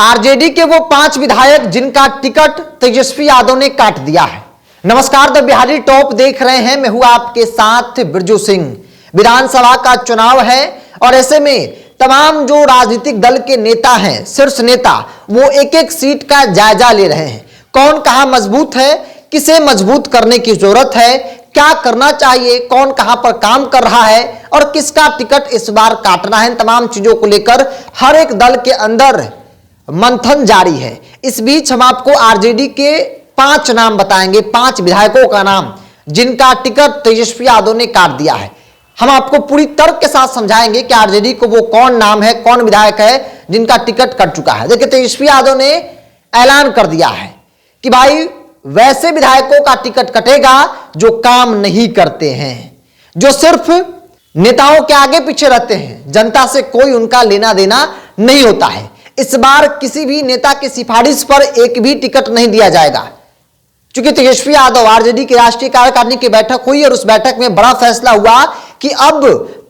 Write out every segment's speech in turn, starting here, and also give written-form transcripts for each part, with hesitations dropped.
RJD के वो 5 विधायक जिनका टिकट तेजस्वी यादव ने काट दिया है। नमस्कार, द बिहारी टॉप देख रहे हैं। मैं हूं आपके साथ बिरजू सिंह। विधानसभा का चुनाव है और ऐसे में तमाम जो राजनीतिक दल के नेता हैं, शीर्ष नेता, वो एक एक सीट का जायजा ले रहे हैं। कौन कहां मजबूत है, किसे मजबूत करने की जरूरत है, क्या करना चाहिए, कौन कहां पर काम कर रहा है और किसका टिकट इस बार काटना है, तमाम चीजों को लेकर हर एक दल के अंदर मंथन जारी है। इस बीच हम आपको आरजेडी के 5 नाम बताएंगे, 5 विधायकों का नाम जिनका टिकट तेजस्वी यादव ने काट दिया है। हम आपको पूरी तर्क के साथ समझाएंगे कि आरजेडी को वो कौन नाम है, कौन विधायक है जिनका टिकट कट चुका है। देखिए, तेजस्वी यादव ने ऐलान कर दिया है कि भाई वैसे विधायकों का टिकट कटेगा जो काम नहीं करते हैं, जो सिर्फ नेताओं के आगे पीछे रहते हैं, जनता से कोई उनका लेना देना नहीं होता है। इस बार किसी भी नेता की सिफारिश पर एक भी टिकट नहीं दिया जाएगा। क्योंकि तेजस्वी यादव आरजेडी की राष्ट्रीय कार्यकारिणी की बैठक हुई और उस बैठक में बड़ा फैसला हुआ कि अब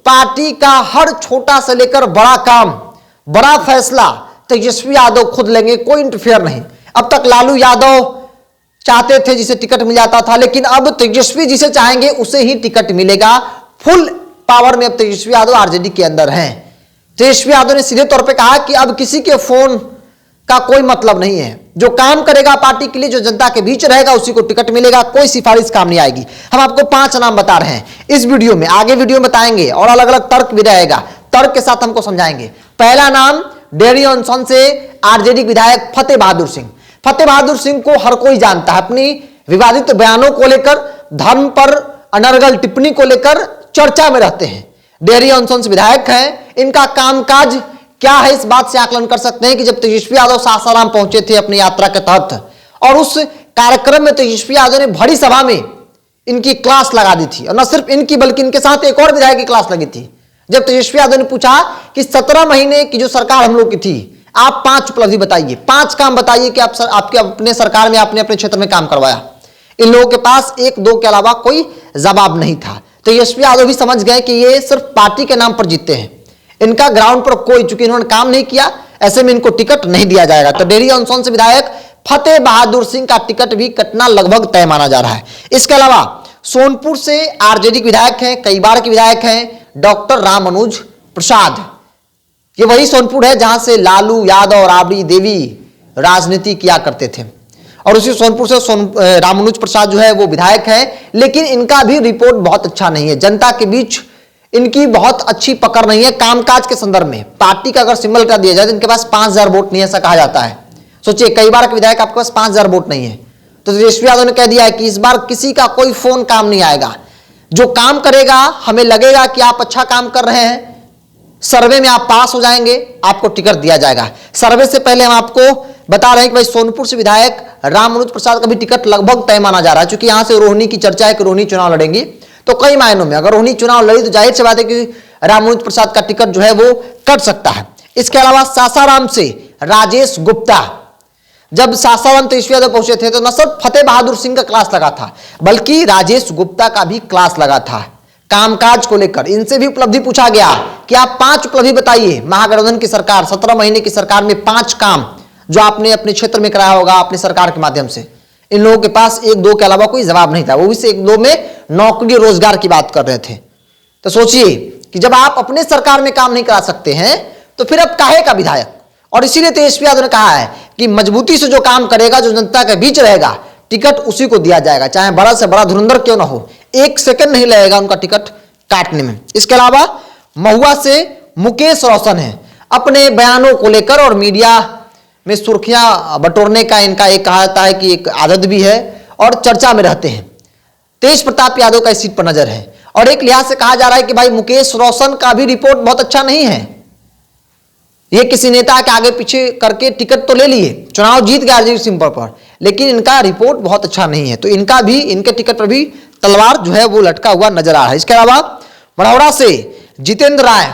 पार्टी का हर छोटा से लेकर बड़ा काम, बड़ा फैसला तेजस्वी यादव खुद लेंगे, कोई इंटरफेयर नहीं। अब तक लालू यादव चाहते थे जिसे टिकट मिल जाता था, लेकिन अब तेजस्वी जिसे चाहेंगे उसे ही टिकट मिलेगा। फुल पावर में अब तेजस्वी यादव आरजेडी के अंदर हैं। तेजस्वी यादव ने सीधे तौर पे कहा कि अब किसी के फोन का कोई मतलब नहीं है। जो काम करेगा पार्टी के लिए, जो जनता के बीच रहेगा, उसी को टिकट मिलेगा, कोई सिफारिश काम नहीं आएगी। हम आपको 5 नाम बता रहे हैं इस वीडियो में, आगे वीडियो में बताएंगे और अलग अलग तर्क भी रहेगा, तर्क के साथ हमको समझाएंगे। पहला नाम डेहरी ऑन सोन से आरजेडी विधायक फतेह बहादुर सिंह। फतेह बहादुर सिंह को हर कोई जानता है, अपनी विवादित बयानों को लेकर, धर्म पर अनर्गल टिप्पणी को लेकर चर्चा में रहते हैं। डेहरी ऑन सोन से विधायक हैं। इनका कामकाज क्या है, इस बात से आकलन कर सकते हैं कि जब तेजस्वी यादव सासाराम पहुंचे थे अपनी यात्रा के तहत और उस कार्यक्रम में तेजस्वी यादव ने भरी सभा में इनकी क्लास लगा दी थी, और न सिर्फ इनकी बल्कि इनके साथ एक और विधायक की क्लास लगी थी। जब तेजस्वी यादव ने पूछा कि 17 महीने की जो सरकार हम लोग की थी, आप 5 उपलब्धि बताइए, 5 काम बताइए कि आपके अपने सरकार में आपने अपने क्षेत्र में काम करवाया। इन लोगों के पास 1-2 के अलावा कोई जवाब नहीं था। तेजस्वी यादव भी समझ गए कि ये सिर्फ पार्टी के नाम पर जीतते हैं, इनका ग्राउंड पर कोई, चूंकि इन्होंने काम नहीं किया, ऐसे में इनको टिकट नहीं दिया जाएगा। तो डेहरी ऑन सोन से विधायक फतेह बहादुर सिंह का टिकट भी कटना लगभग तय माना जा रहा है। इसके अलावा सोनपुर से आरजेडी के विधायक हैं, कई बार के विधायक हैं, डॉक्टर रामानुज प्रसाद। ये वही सोनपुर है जहां से लालू यादव और राबड़ी देवी राजनीति किया करते थे, और उसी सोनपुर से रामानुज प्रसाद जो है वो विधायक है। लेकिन इनका भी रिपोर्ट बहुत अच्छा नहीं है, जनता के बीच इनकी बहुत अच्छी पकड़ नहीं है कामकाज के संदर्भ में। पार्टी का अगर सिंबल कर दिया जाए तो इनके पास 5000 वोट नहीं है, ऐसा कहा जाता है। सोचिए, कई बार के विधायक आपके पास 5000 वोट नहीं है। तो तेजस्वी यादव ने कह दिया है कि इस बार किसी का कोई फोन काम नहीं आएगा। जो काम करेगा, हमें लगेगा कि आप अच्छा काम कर रहे हैं, सर्वे में आप पास हो जाएंगे, आपको टिकट दिया जाएगा। सर्वे से पहले हम आपको बता रहे हैं कि भाई सोनपुर से विधायक रामानुज प्रसाद का भी टिकट लगभग तय माना जा रहा है। क्योंकि यहां से रोहिणी की चर्चा है कि रोहिणी चुनाव लड़ेंगी, तो कई मायनों में अगर रोहिणी चुनाव लड़ी तो जाहिर सी बात है कि रामानुज प्रसाद का टिकट जो है वो कट सकता है। इसके अलावा सासाराम से राजेश गुप्ता। जब सासाराम तेजस्वी यादव पहुंचे थे तो न सिर्फ फतेह बहादुर सिंह का क्लास लगा था, बल्कि राजेश गुप्ता का भी क्लास लगा था कामकाज को लेकर। इनसे भी उपलब्धि पूछा गया कि आप 5 उपलब्धि बताइए। महागठबंधन की सरकार, 17 महीने की सरकार में 5 काम जो आपने अपने क्षेत्र में कराया होगा अपने सरकार के माध्यम से। इन लोगों के पास 1-2 के अलावा कोई जवाब नहीं था, वो भी से 1-2 में नौकरी रोजगार की बात कर रहे थे। तो सोचिए कि जब आप अपने सरकार में काम नहीं करा सकते हैं तो फिर अब काहे का विधायक। और इसीलिए तेजस्वी यादव ने कहा है कि मजबूती से जो काम करेगा, जो जनता के बीच रहेगा, टिकट उसी को दिया जाएगा, चाहे बड़ा से बड़ा धुरंधर क्यों ना हो। 1 सेकंड नहीं लगेगा उनका टिकट काटने में। इसके अलावा महुआ से मुकेश रोशन है। अपने बयानों को लेकर और मीडिया में सुर्खियां बटोरने का इनका एक कहा जाता है कि एक आदत भी है और चर्चा में रहते हैं। तेज प्रताप यादव का इस सीट पर नजर है और एक लिहाज से कहा जा रहा है कि भाई मुकेश रोशन का भी रिपोर्ट बहुत अच्छा नहीं है। ये किसी नेता के आगे पीछे करके टिकट तो ले लिए, चुनाव जीत गए आरजेडी सिंबल पर, लेकिन इनका रिपोर्ट बहुत अच्छा नहीं है। तो इनका भी, इनके टिकट पर भी तलवार जो है वो लटका हुआ नजर आ रहा है। इसके अलावा मढ़ौरा से जितेंद्र राय,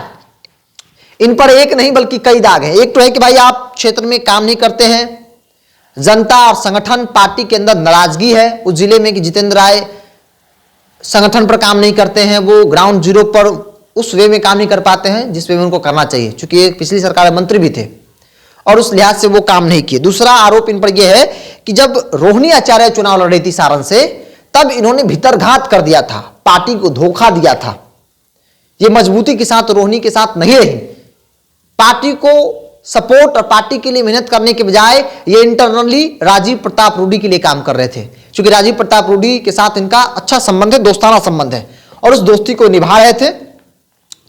इन पर एक नहीं बल्कि कई दाग हैं। एक तो है कि भाई आप क्षेत्र में काम नहीं करते हैं, जनता और संगठन पार्टी के अंदर नाराजगी है उस जिले में कि जितेंद्र राय संगठन पर काम नहीं करते हैं, वो ग्राउंड जीरो पर उस वे में काम नहीं कर पाते हैं जिस वे में उनको करना चाहिए, चूंकि पिछली सरकार में मंत्री भी थे। और उस लिहाज से वो काम नहीं किए। दूसरा आरोप इन पर यह है कि जब रोहिणी आचार्य चुनाव लड़ रही थी सारण से, तब इन्होंने भीतरघात कर दिया था, पार्टी को धोखा दिया था। ये मजबूती के साथ रोहिणी के साथ नहीं रही, पार्टी को सपोर्ट और पार्टी के लिए मेहनत करने के बजाय ये इंटरनली राजीव प्रताप रूडी के लिए काम कर रहे थे, क्योंकि राजीव प्रताप रूडी के साथ इनका अच्छा संबंध है, दोस्ताना संबंध है, और उस दोस्ती को निभा रहे थे,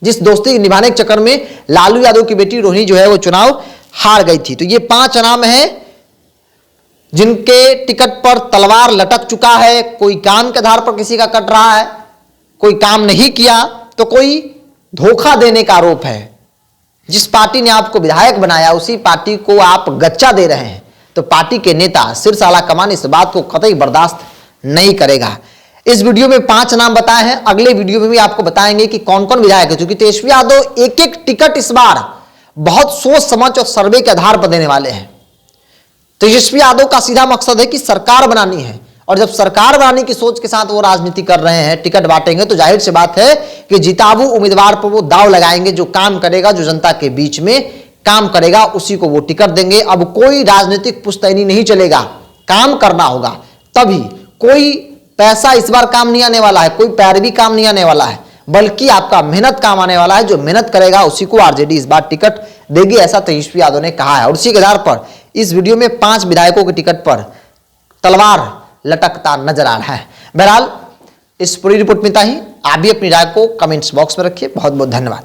जिस दोस्ती के निभाने के चक्कर में लालू यादव की बेटी रोहिणी जो है वो चुनाव हार गई थी। तो ये 5 नाम है जिनके टिकट पर तलवार लटक चुका है। कोई काम के आधार पर किसी का कट रहा है, कोई काम नहीं किया, तो कोई धोखा देने का आरोप है। जिस पार्टी ने आपको विधायक बनाया उसी पार्टी को आप गच्चा दे रहे हैं, तो पार्टी के नेता शीर्ष आला कमान इस बात को कतई बर्दाश्त नहीं करेगा। इस वीडियो में 5 नाम बताए हैं, अगले वीडियो में भी आपको बताएंगे कि कौन कौन विधायक है, क्योंकि तेजस्वी यादव एक एक टिकट इस बार बहुत सोच समझ और सर्वे के आधार पर देने वाले हैं। तेजस्वी यादव का सीधा मकसद है कि सरकार बनानी है, और जब सरकार बनाने की सोच के साथ वो राजनीति कर रहे हैं, टिकट बांटेंगे, तो जाहिर सी बात है कि जिताऊ उम्मीदवार पर वो दाव लगाएंगे। जो काम करेगा, जो जनता के बीच में काम करेगा, उसी को वो टिकट देंगे। अब कोई राजनीतिक पुश्तैनी नहीं चलेगा, काम करना होगा तभी। कोई पैसा इस बार काम नहीं आने वाला है, कोई पैरवी काम नहीं आने वाला है, बल्कि आपका मेहनत काम आने वाला है। जो मेहनत करेगा उसी को आरजेडी इस बार टिकट देगी, ऐसा तेजस्वी यादव ने कहा है। और उसी के आधार पर इस वीडियो में 5 विधायकों के टिकट पर तलवार लटकता नजर आ रहा है। बहरहाल इस पूरी रिपोर्ट में इतना ही। आप भी अपनी राय को कमेंट्स बॉक्स में रखिए। बहुत बहुत धन्यवाद।